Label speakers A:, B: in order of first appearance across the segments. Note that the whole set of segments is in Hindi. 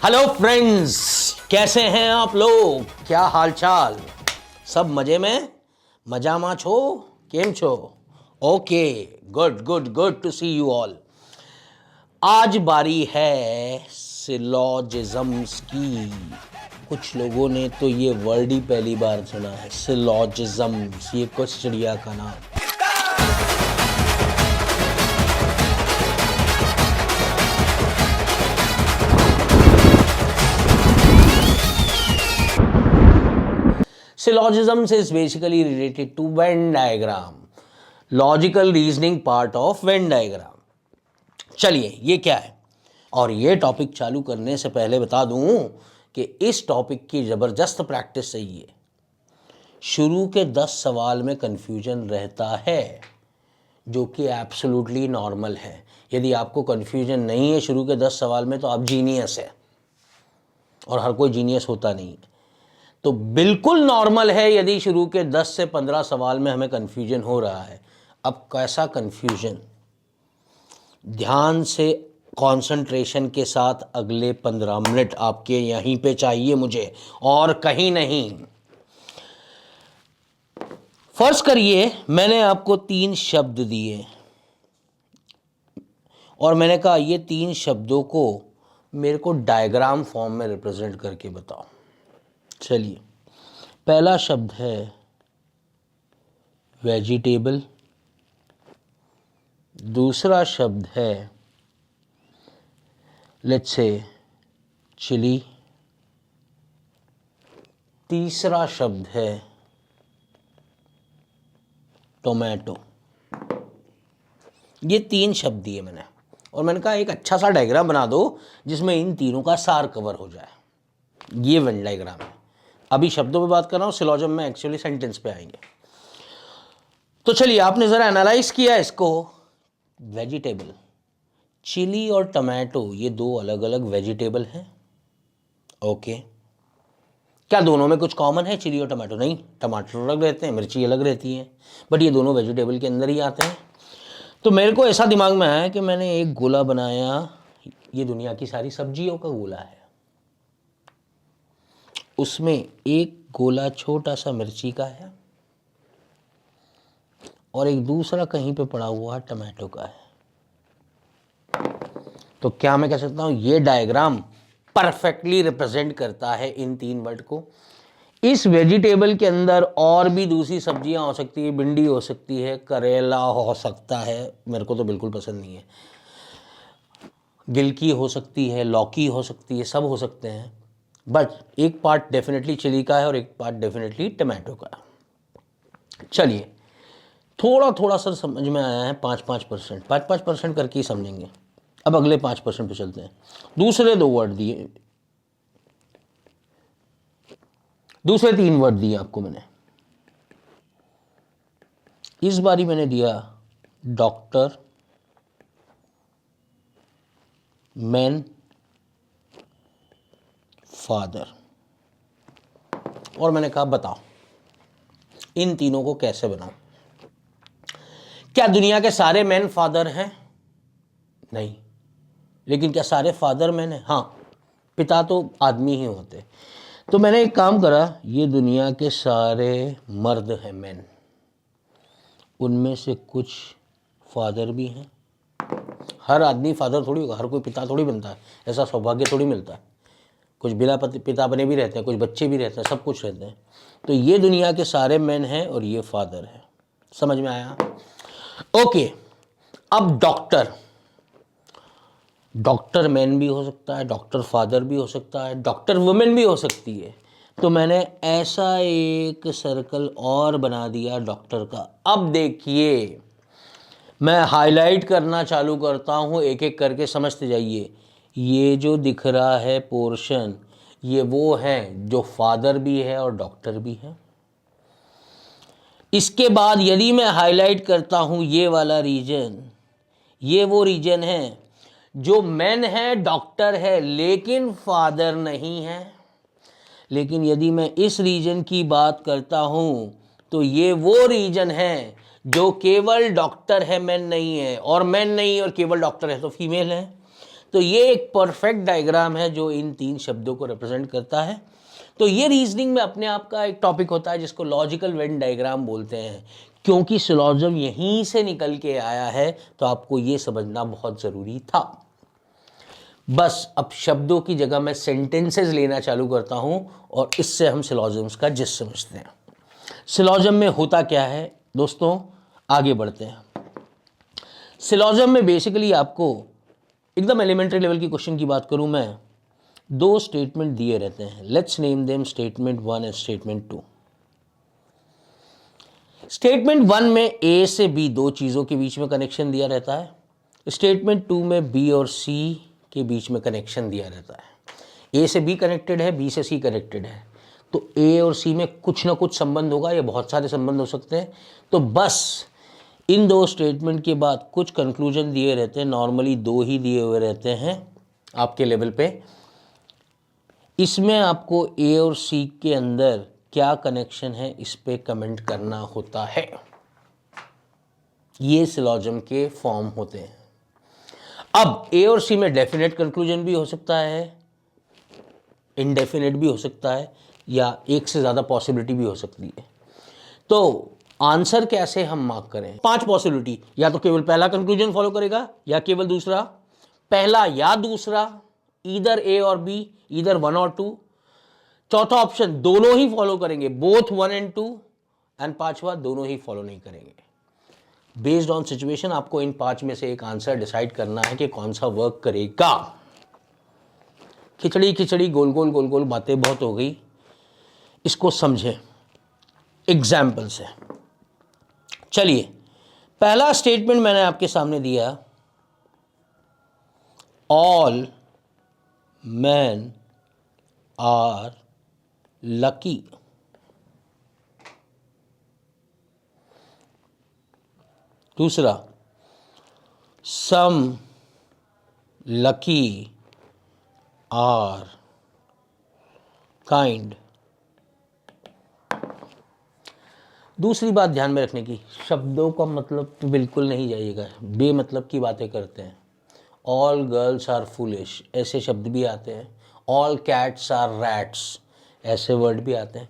A: हेलो फ्रेंड्स, कैसे हैं आप लोग? क्या हालचाल? सब मजे में? मजामा छो? केम छो? Okay, good good good to see you all. आज बारी है सिलॉजिज्म्स की। कुछ लोगों ने तो ये वर्ड ही पहली बार सुना है, सिलॉजिज्म्स। ये कुछ चिड़िया का नाम। Syllogisms is basically related to Venn diagram, logical reasoning part of Venn diagram. चलिए, ये क्या है? और ये टॉपिक चालू करने से पहले बता दूं कि इस टॉपिक की ज़बरदस्त प्रैक्टिस चाहिए। शुरू के 10 सवाल में कन्फ्यूजन रहता है, जो कि एब्सोल्युटली नॉर्मल है। यदि आपको कन्फ्यूजन नहीं है शुरू के 10 सवाल में, तो आप जीनियस है, और हर कोई जीनियस होता नहीं है। तो बिल्कुल नॉर्मल है यदि शुरू के 10 से 15 सवाल में हमें कन्फ्यूजन हो रहा है। अब कैसा कन्फ्यूजन? ध्यान से, कंसंट्रेशन के साथ अगले 15 मिनट आपके यहीं पे चाहिए मुझे, और कहीं नहीं। फर्ज करिए मैंने आपको 3 शब्द दिए और मैंने कहा ये 3 शब्दों को मेरे को डायग्राम फॉर्म में रिप्रेजेंट करके बताओ। चलिए, पहला शब्द है वेजिटेबल, दूसरा शब्द है लेट्स से चिली, तीसरा शब्द है टोमेटो। ये 3 शब्द दिए मैंने, और मैंने कहा एक अच्छा सा डायग्राम बना दो जिसमें इन तीनों का सार कवर हो जाए। ये वेन डायग्राम है। अभी शब्दों पे बात कर रहा हूँ, सिलॉजिज्म में एक्चुअली सेंटेंस पे आएंगे। तो चलिए, आपने ज़रा एनालाइज किया इसको। वेजिटेबल, चिली और टमाटो, ये 2 अलग अलग वेजिटेबल हैं। ओके, क्या दोनों में कुछ कॉमन है? चिली और टमाटो? नहीं, टमाटर अलग रहते हैं, मिर्ची अलग रहती है, बट ये दोनों वेजिटेबल के अंदर ही आते हैं। तो मेरे को ऐसा दिमाग में आया कि मैंने एक गोला बनाया, ये दुनिया की सारी सब्जियों का गोला है। उसमें एक गोला छोटा सा मिर्ची का है और एक दूसरा कहीं पे पड़ा हुआ टमाटो का है। तो क्या मैं कह सकता हूं ये डायग्राम परफेक्टली रिप्रेजेंट करता है इन 3 वर्ड को। इस वेजिटेबल के अंदर और भी दूसरी सब्जियां हो सकती है, भिंडी हो सकती है, करेला हो सकता है, मेरे को तो बिल्कुल पसंद नहीं है, गिलकी हो सकती है, लौकी हो सकती है, सब हो सकते हैं, बट एक पार्ट डेफिनेटली चिली का है और एक पार्ट डेफिनेटली टमाटो का है। चलिए, थोड़ा थोड़ा सा समझ में आया है। 5% करके ही समझेंगे। अब अगले 5% पे चलते हैं। दूसरे 2 वर्ड दिए, दूसरे 3 वर्ड दिए आपको मैंने। इस बारी मैंने दिया डॉक्टर, मैन, फादर, और मैंने कहा बताओ इन तीनों को कैसे बनाऊं। क्या दुनिया के सारे मैन फादर हैं? नहीं। लेकिन क्या सारे फादर मैन हैं? हाँ, पिता तो आदमी ही होते। तो मैंने एक काम करा, ये दुनिया के सारे मर्द हैं मैन, उनमें से कुछ फादर भी हैं। हर आदमी फादर थोड़ी होगा, हर कोई पिता थोड़ी बनता है, ऐसा सौभाग्य थोड़ी मिलता है। कुछ बिना पिता बने भी रहते हैं, कुछ बच्चे भी रहते हैं, सब कुछ रहते हैं। तो ये दुनिया के सारे मैन हैं और ये फादर है। समझ में आया? ओके, अब डॉक्टर, डॉक्टर मैन भी हो सकता है, डॉक्टर फादर भी हो सकता है, डॉक्टर वुमेन भी हो सकती है। तो मैंने ऐसा एक सर्कल और बना दिया डॉक्टर का। अब देखिए, मैं हाईलाइट करना चालू करता हूँ, एक एक करके समझते जाइए। ये जो दिख रहा है पोर्शन, ये वो है जो फादर भी है और डॉक्टर भी है। इसके बाद यदि मैं हाईलाइट करता हूँ ये वाला रीजन, ये वो रीजन है जो मैन है, डॉक्टर है, लेकिन फादर नहीं है। लेकिन यदि मैं इस रीजन की बात करता हूं तो ये वो रीजन है जो केवल डॉक्टर है, मैन नहीं है, और मैन नहीं और केवल डॉक्टर है तो फीमेल है। तो ये एक परफेक्ट डायग्राम है जो इन 3 शब्दों को रिप्रेजेंट करता है। तो ये रीजनिंग में अपने आप का एक टॉपिक होता है जिसको लॉजिकल वेन डायग्राम बोलते हैं। क्योंकि सिलोजिज्म यहीं से निकल के आया है, तो आपको ये समझना बहुत ज़रूरी था। बस अब शब्दों की जगह मैं सेंटेंसेस लेना चालू करता हूं और इससे हम सिलोजिज्म्स का जिस समझते हैं। सिलोजिज्म में होता क्या है दोस्तों, आगे बढ़ते हैं। सिलोजिज्म में बेसिकली आपको एकदम एलिमेंट्री लेवल की क्वेश्चन की बात करूं मैं, 2 स्टेटमेंट दिए रहते हैं। Let's name them statement 1 and statement 2। Statement 1 में ए से बी 2 चीज़ों के बीच में कनेक्शन दिया रहता है। स्टेटमेंट 2 में बी और सी के बीच में कनेक्शन दिया रहता है। ए से बी कनेक्टेड है, बी से सी कनेक्टेड है, तो ए और सी में कुछ ना कुछ संबंध होगा, या बहुत सारे संबंध हो सकते हैं। तो बस इन 2 स्टेटमेंट के बाद कुछ कंक्लूजन दिए रहते हैं, नॉर्मली 2 ही दिए हुए रहते हैं आपके लेवल पे। इसमें आपको ए और सी के अंदर क्या कनेक्शन है इस पे कमेंट करना होता है। ये सिलोजिज्म के फॉर्म होते हैं। अब ए और सी में डेफिनेट कंक्लूजन भी हो सकता है, इनडेफिनेट भी हो सकता है, या एक से ज़्यादा पॉसिबिलिटी भी हो सकती है। तो आंसर कैसे हम मार्क करें? 5 पॉसिबिलिटी, या तो केवल पहला कंक्लूजन फॉलो करेगा या केवल दूसरा, पहला या दूसरा, ईदर ए और बी, ईदर 1 और 2, चौथा ऑप्शन दोनों ही फॉलो करेंगे, बोथ 1 एंड 2, एंड पांचवा दोनों ही फॉलो नहीं करेंगे। बेस्ड ऑन सिचुएशन आपको इन 5 में से एक आंसर डिसाइड करना है कि कौन सा वर्क करेगा। खिचड़ी खिचड़ी गोल गोल बातें बहुत हो गई, इसको समझें एग्जाम्पल से। चलिए, पहला स्टेटमेंट मैंने आपके सामने दिया, ऑल मैन आर लकी। दूसरा, सम लकी आर काइंड। दूसरी बात ध्यान में रखने की, शब्दों का मतलब तो बिल्कुल नहीं जाइएगा, बेमतलब की बातें करते हैं। ऑल गर्ल्स आर फुलिश, ऐसे शब्द भी आते हैं। ऑल कैट्स आर रैट्स, ऐसे वर्ड भी आते हैं।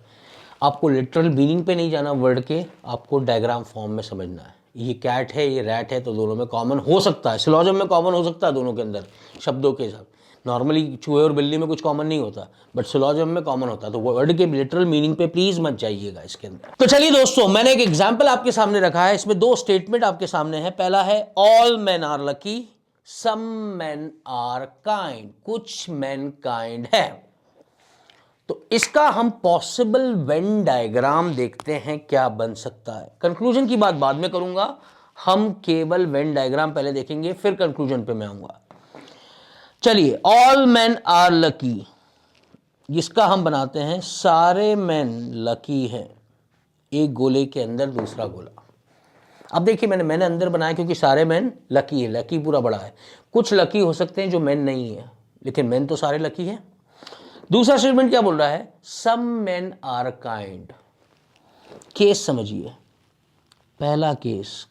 A: आपको लिटरल मीनिंग पे नहीं जाना वर्ड के, आपको डायग्राम फॉर्म में समझना है। ये कैट है, ये रैट है, तो दोनों में कॉमन हो सकता है, सिलोजिज्म में कॉमन हो सकता है दोनों के अंदर शब्दों के साथ। नॉर्मली चूहे और बिल्ली में कुछ कॉमन नहीं होता, बट सिलोजिज्म में कॉमन होता है। तो वर्ड के लिटरल मीनिंग पे प्लीज मत जाइएगा इसके अंदर। तो चलिए दोस्तों, मैंने एक एग्जाम्पल आपके सामने रखा है, इसमें 2 स्टेटमेंट आपके सामने है। पहला है all man are lucky, some man are kind, कुछ मैन काइंड है। तो इसका हम पॉसिबल वेन डायग्राम देखते हैं क्या बन सकता है। कंक्लूजन की बात बाद में करूंगा, हम केवल वेन डायग्राम पहले देखेंगे, फिर कंक्लूजन पे मैं आऊंगा। चलिए, ऑल मैन आर लकी, जिसका हम बनाते हैं सारे मैन लकी हैं। एक गोले के अंदर दूसरा गोला। अब देखिए, मैंने अंदर बनाया क्योंकि सारे मैन लकी है, लकी पूरा बड़ा है। कुछ लकी हो सकते हैं जो मैन नहीं है, लेकिन मैन तो सारे लकी हैं। दूसरा स्टेटमेंट क्या बोल रहा है, some man are kind. Case समझिए, पहला केस,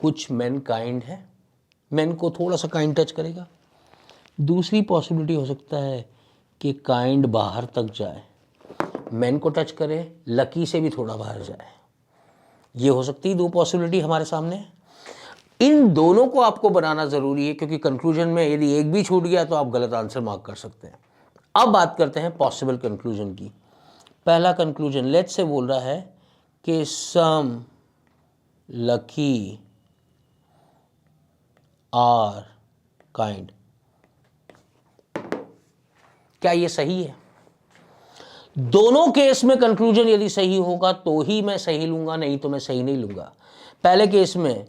A: कुछ मैन काइंड है, मैन को थोड़ा सा काइंड टच करेगा। दूसरी पॉसिबिलिटी हो सकता है कि काइंड बाहर तक जाए, मैन को टच करे, लकी से भी थोड़ा बाहर जाए। ये हो सकती है 2 पॉसिबिलिटी हमारे सामने। इन दोनों को आपको बनाना जरूरी है, क्योंकि कंक्लूजन में यदि एक भी छूट गया तो आप गलत आंसर मार्क कर सकते हैं। अब बात करते हैं पॉसिबल कंक्लूजन की। पहला कंक्लूजन लेट्स से बोल रहा है कि सम लकी आर काइंड। क्या ये सही है? दोनों केस में कंक्लूजन यदि सही होगा तो ही मैं सही लूंगा, नहीं तो मैं सही नहीं लूंगा। पहले केस में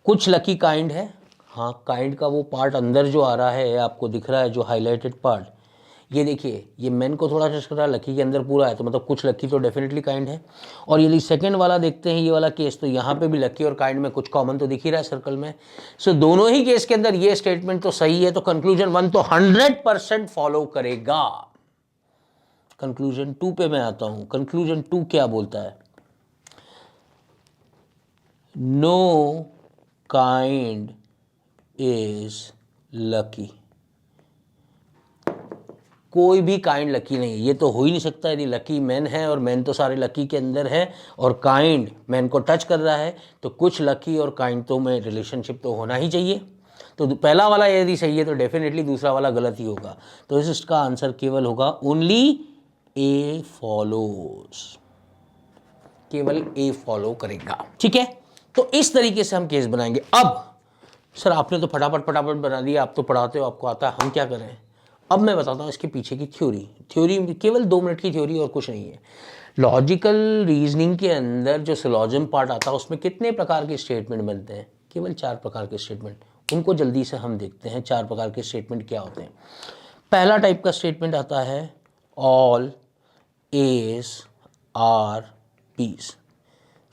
A: कुछ लकी काइंड है, हाँ, काइंड का वो पार्ट अंदर जो आ रहा है आपको दिख रहा है, जो हाईलाइटेड पार्ट, ये देखिए, ये मैन को थोड़ा टच कर रहा है, लकी के अंदर पूरा है, तो मतलब कुछ लकी तो डेफिनेटली काइंड है। और यदि सेकंड वाला देखते हैं, ये वाला केस, तो यहाँ पे भी लकी और काइंड में कुछ कॉमन तो दिख ही रहा है सर्कल में। सो दोनों ही केस के अंदर ये स्टेटमेंट तो सही है, तो कंक्लूजन 1 तो 100% फॉलो करेगा। कंक्लूजन 2 पे मैं आता हूं। कंक्लूजन 2 क्या बोलता है, नो काइंड इज लकी, कोई भी काइंड लकी नहीं, ये तो हो ही नहीं सकता। यदि लकी मैन है और मैन तो सारे लकी के अंदर है और काइंड मैन को टच कर रहा है, तो कुछ लकी और काइंड तो में रिलेशनशिप तो होना ही चाहिए। तो पहला वाला यदि सही है तो डेफिनेटली दूसरा वाला गलत ही होगा। तो इसका आंसर केवल होगा ओनली ए फॉलोज, केवल ए फॉलो करेगा। ठीक है, तो इस तरीके से हम केस बनाएंगे। अब सर आपने तो फटाफट फटाफट बना दिया, आप तो पढ़ाते हो, आपको आता है, हम क्या करें? अब मैं बताता हूँ इसके पीछे की थ्योरी केवल 2 मिनट की थ्योरी और कुछ नहीं है। लॉजिकल रीजनिंग के अंदर जो सिलॉजिज्म पार्ट आता है उसमें कितने प्रकार के स्टेटमेंट बनते हैं? केवल 4 प्रकार के स्टेटमेंट। उनको जल्दी से हम देखते हैं 4 प्रकार के स्टेटमेंट क्या होते हैं। पहला टाइप का स्टेटमेंट आता है ऑल एज आर बीज,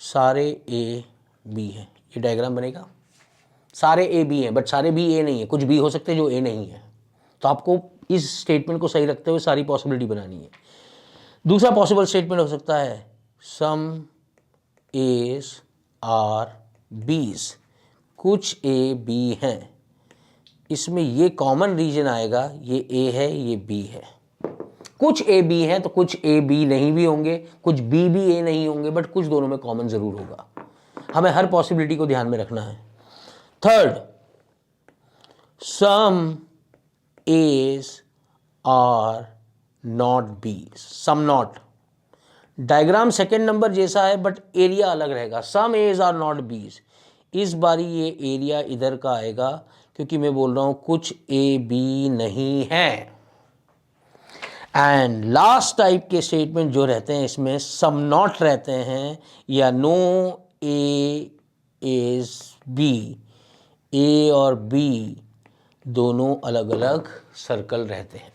A: सारे ए बी हैं। ये डायग्राम बनेगा, सारे ए बी हैं, बट सारे बी ए नहीं है, कुछ बी हो सकते हैं जो ए नहीं है। तो आपको इस स्टेटमेंट को सही रखते हुए सारी पॉसिबिलिटी बनानी है। दूसरा पॉसिबल स्टेटमेंट हो सकता है सम एज आर बीज, कुछ ए बी हैं। इसमें ये कॉमन रीजन आएगा, ये ए है ये बी है। कुछ ए बी हैं तो कुछ ए बी नहीं भी होंगे, कुछ बी भी ए नहीं होंगे, बट कुछ दोनों में कॉमन जरूर होगा। हमें हर पॉसिबिलिटी को ध्यान में रखना है। Third, some A's are not B's, some not. Diagram second number जैसा है बट एरिया अलग रहेगा। सम एज आर नॉट बीज, इस बारी ये एरिया इधर का आएगा क्योंकि मैं बोल रहा हूं कुछ ए बी नहीं है। एंड लास्ट टाइप के स्टेटमेंट जो रहते हैं इसमें सम नॉट रहते हैं या नो ए इज बी, ए और बी दोनों अलग अलग सर्कल रहते हैं।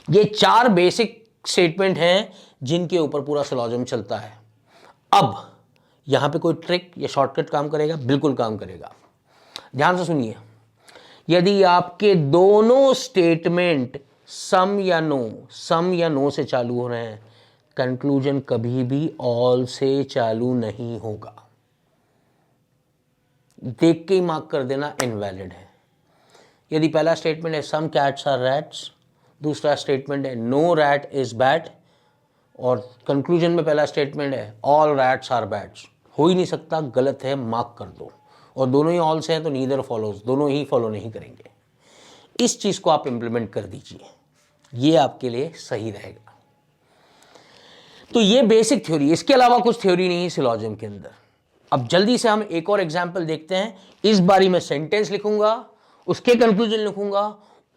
A: ये 4 बेसिक स्टेटमेंट हैं जिनके ऊपर पूरा सिलॉजिज्म चलता है। अब यहां पे कोई ट्रिक या शॉर्टकट काम करेगा? बिल्कुल काम करेगा। ध्यान से सुनिए, यदि आपके दोनों स्टेटमेंट सम या नो से चालू हो रहे हैं, कंक्लूजन कभी भी ऑल से चालू नहीं होगा। देख के ही मार्क कर देना इनवैलिड है। यदि पहला स्टेटमेंट है सम कैट्स आर रैट्स, दूसरा स्टेटमेंट है नो रैट इज बैड, और कंक्लूजन में पहला स्टेटमेंट है ऑल रैट्स आर बैड्स, हो ही नहीं सकता, गलत है, मार्क कर दो। और दोनों ही ऑल से हैं तो नीदर फॉलोज, दोनों ही फॉलो नहीं करेंगे। इस चीज को आप इंप्लीमेंट कर दीजिए, ये आपके लिए सही रहेगा। तो ये बेसिक थ्योरी, इसके अलावा कुछ थ्योरी नहीं है सिलॉजिज्म के अंदर। अब जल्दी से हम एक और एग्जाम्पल देखते हैं। इस बारी मैं सेंटेंस लिखूंगा, उसके कंक्लूजन लिखूंगा,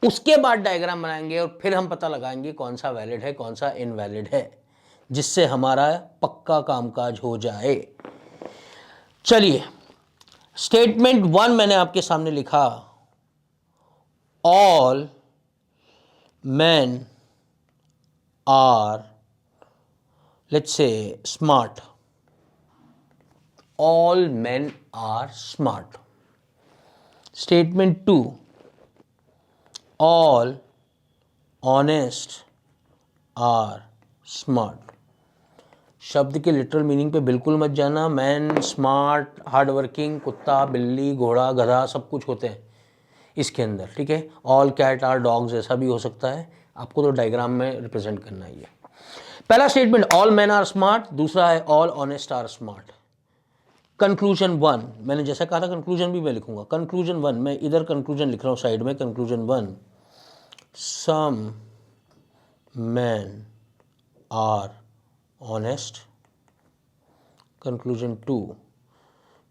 A: उसके बाद डायग्राम बनाएंगे और फिर हम पता लगाएंगे कौन सा वैलिड है कौन सा इनवैलिड है, जिससे हमारा पक्का कामकाज हो जाए। चलिए, स्टेटमेंट 1 मैंने आपके सामने लिखा, all men are, let's say, smart. All men are smart. Statement 2, all honest are smart. शब्द के लिटरल मीनिंग पे बिल्कुल मत जाना। मैन, स्मार्ट, हार्ड वर्किंग, कुत्ता, बिल्ली, घोड़ा, गधा सब कुछ होते हैं इसके अंदर। ठीक है, ऑल कैट आर डॉग्स ऐसा भी हो सकता है, आपको तो डायग्राम में रिप्रेजेंट करना ही है। पहला statement all man are smart, दूसरा है all honest are smart. Conclusion 1 मैंने जैसा कहा था कंक्लूजन भी मैं लिखूंगा। कंक्लूजन 1 मैं इधर कंक्लूजन लिख रहा हूं साइड में। Conclusion 1, some man are honest. Conclusion 2,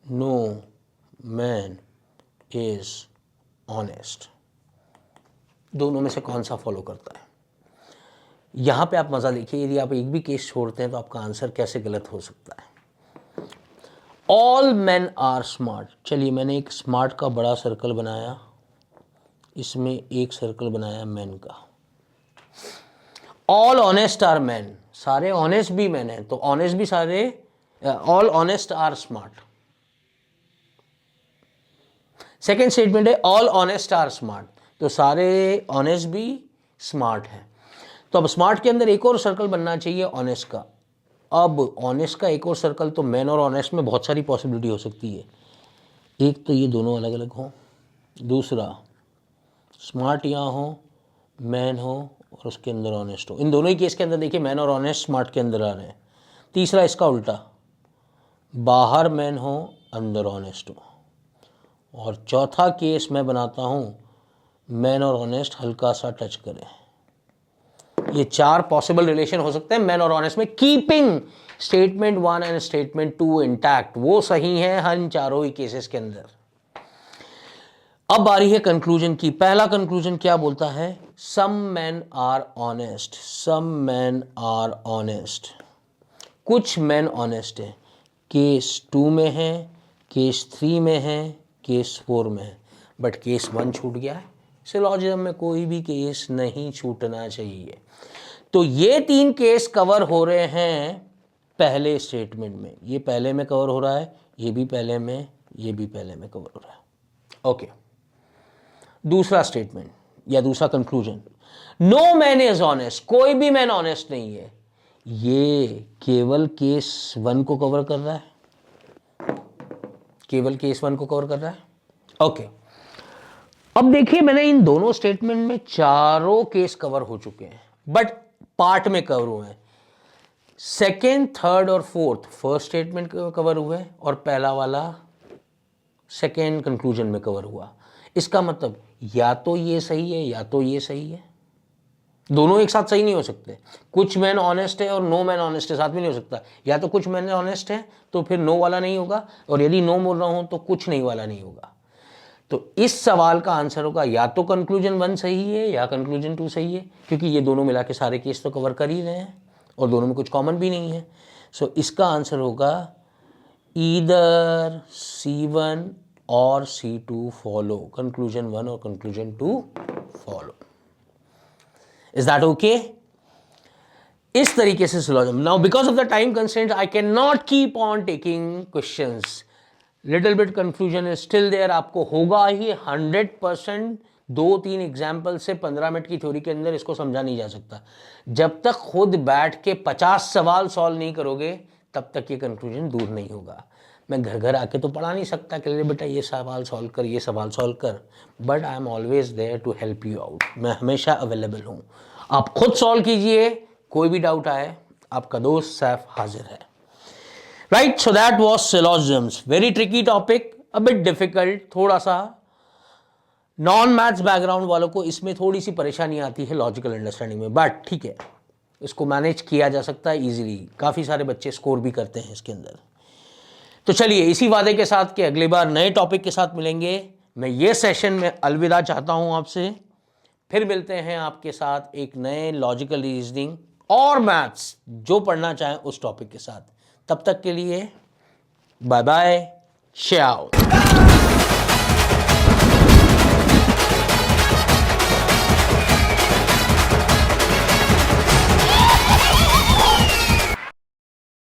A: no man is honest. दोनों में से कौन सा फॉलो करता है? यहां पे आप मजा देखिए, यदि आप एक भी केस छोड़ते हैं तो आपका आंसर कैसे गलत हो सकता है। ऑल मैन आर स्मार्ट, चलिए मैंने एक स्मार्ट का बड़ा सर्कल बनाया, इसमें एक सर्कल बनाया मैन का। ऑल ऑनेस्ट आर मैन, सारे ऑनेस्ट भी मैन हैं, तो ऑनेस्ट भी सारे, all honest are smart. Second statement है ऑल ऑनेस्ट आर स्मार्ट, तो सारे ऑनेस्ट भी स्मार्ट हैं। तो अब स्मार्ट के अंदर एक और सर्कल बनना चाहिए ऑनेस्ट का। अब ऑनेस्ट का एक और सर्कल, तो मैन और ऑनेस्ट में बहुत सारी पॉसिबिलिटी हो सकती है। एक तो ये दोनों अलग अलग हों, दूसरा स्मार्ट यहाँ हो, मैन हो और उसके अंदर ऑनेस्ट हो। इन दोनों ही केस के अंदर देखिए मैन और ऑनेस्ट स्मार्ट के अंदर आ रहे हैं। तीसरा इसका उल्टा, बाहर मैन हो अंदर ऑनेस्ट हो। और चौथा केस मैं बनाता हूँ मैन और ऑनेस्ट हल्का सा टच करें। ये 4 पॉसिबल रिलेशन हो सकते हैं मैन और ऑनेस्ट में, keeping statement 1 and statement 2 intact. वो सही है हर चारों ही केसेस के अंदर। अब आ रही है कंक्लूजन की। पहला कंक्लूजन क्या बोलता है? Some man are honest, some man are honest. कुछ मैन ऑनेस्ट है। केस 2 में है, केस 3 में है, केस 4 में है, बट केस 1 छूट गया है। सिलॉजिज्म में कोई भी केस नहीं छूटना चाहिए। तो ये 3 केस कवर हो रहे हैं पहले स्टेटमेंट में। ये पहले में कवर हो रहा है, ये भी पहले में, ये भी पहले में कवर हो रहा है। ओके, दूसरा स्टेटमेंट या दूसरा conclusion, no man is honest, कोई भी मैन ऑनेस्ट नहीं है। ये केवल केस 1 को कवर कर रहा है, केवल केस 1 को कवर कर रहा है। ओके, अब देखिए मैंने इन दोनों स्टेटमेंट में चारों केस कवर हो चुके हैं, बट पार्ट में कवर हुए हैं। सेकेंड, थर्ड और फोर्थ फर्स्ट स्टेटमेंट कवर हुए और पहला वाला सेकेंड कंक्लूजन में कवर हुआ। इसका मतलब या तो ये सही है या तो ये सही है। दोनों एक साथ सही नहीं हो सकते। कुछ मैन ऑनेस्ट है और नो मैन ऑनेस्ट है, साथ में नहीं हो सकता। या तो कुछ मैन ऑनेस्ट है तो फिर नो वाला नहीं होगा, और यदि नो बोल रहा हूं तो कुछ नहीं वाला नहीं होगा। तो इस सवाल का आंसर होगा या तो कंक्लूजन 1 सही है या कंक्लूजन 2 सही है, क्योंकि ये दोनों मिला के सारे केस तो कवर कर ही रहे हैं और दोनों में कुछ कॉमन भी नहीं है। सो इसका आंसर होगा ईदर C1 और C2 फॉलो, कंक्लूजन 1 और conclusion 2 follow. Is that okay? इस तरीके से syllogism. Now because of the time constraints I can not keep on taking questions. Little bit confusion is still there, आपको होगा ही 100%। 2-3 एग्जाम्पल से 15 मिनट की थ्योरी के अंदर इसको समझा नहीं जा सकता। जब तक खुद बैठ के 50 सवाल सॉल्व नहीं करोगे तब तक ये कंक्लूजन दूर नहीं होगा। मैं घर घर आके तो पढ़ा नहीं सकता कि अरे बेटा ये सवाल सॉल्व कर, ये सवाल सॉल्व कर, but I am always there to help you out. मैं हमेशा अवेलेबल हूँ, आप खुद सॉल्व कीजिए। कोई भी डाउट आए, आपका दोस्त सैफ हाजिर है। Right, so that was syllogisms. Very tricky topic, a bit difficult. थोड़ा सा नॉन मैथ्स बैकग्राउंड वालों को इसमें थोड़ी सी परेशानी आती है लॉजिकल अंडरस्टैंडिंग में, बट ठीक है, इसको मैनेज किया जा सकता है इजीली। काफ़ी सारे बच्चे स्कोर भी करते हैं इसके अंदर। तो चलिए इसी वादे के साथ कि अगली बार नए टॉपिक के साथ मिलेंगे, मैं ये सेशन में अलविदा चाहता हूं आपसे। फिर मिलते हैं आपके साथ एक नए लॉजिकल रीजनिंग और मैथ्स जो पढ़ना चाहें उस टॉपिक के साथ। तब तक के लिए बाय बाय, श्याओ।